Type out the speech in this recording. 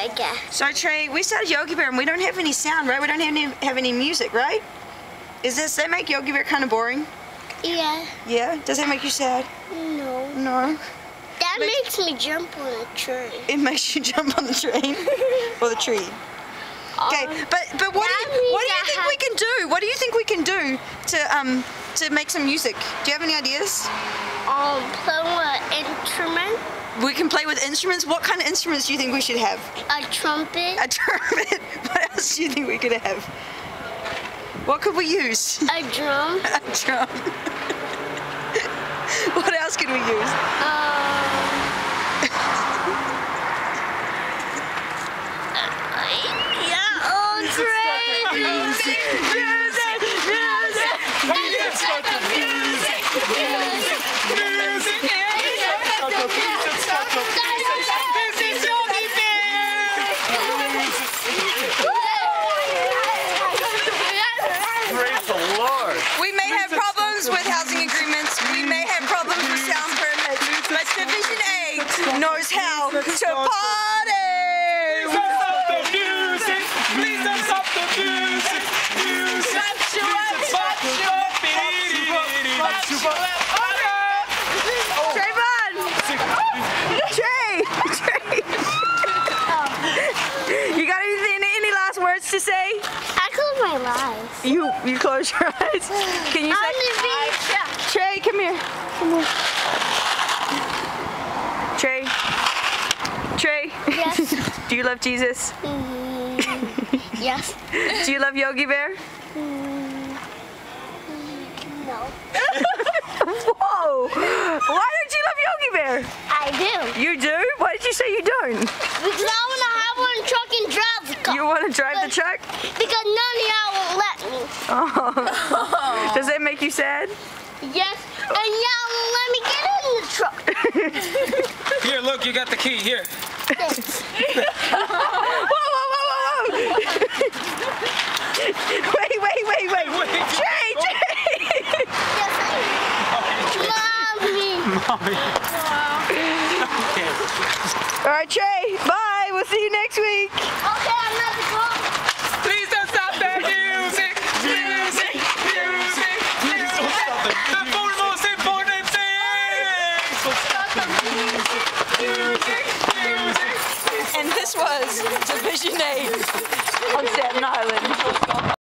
I guess. So Trey, we started Yogi Bear and we don't have any sound, right? We don't have any music, right? Does that make Yogi Bear kind of boring? Yeah. Yeah? Does that make you sad? No. No. That makes me jump on a train. It makes you jump on the train or the tree. Okay, but what do you think we can do? What do you think we can do to make some music? Do you have any ideas? Play with an instrument. We can play with instruments. What kind of instruments do you think we should have? A trumpet. A trumpet. What else do you think we could have? What could we use? A drum. A drum. What else can we use? We may have problems with housing agreements, we may have problems with sound permits, but Division 8 knows how to party! Please don't stop the music! Please don't stop the music! Trayvon! Trey! You got any last words to say? I close my eyes. You close your eyes. Can you say? Trey, come here. Come here. Trey. Yes. Do you love Jesus? Yes. Do you love Yogi Bear? No. Whoa! Why don't you love Yogi Bear? I do. You do? Why did you say you don't? Because I want to have one truck and drive the car. You want to drive the truck? Because none of y'all won't let me. Oh. Does that make you sad? Yes. And y'all won't let me get in the truck. Here, look, you got the key. Here. Whoa! Wait. Trey! Mommy. Okay. All right, Trey. Bye. We'll see you next week. Okay, I'm not the call. Please don't stop the music! Music! Please don't stop the music! The four most important things! Stop the music! And this was Division 8 on Staten Island.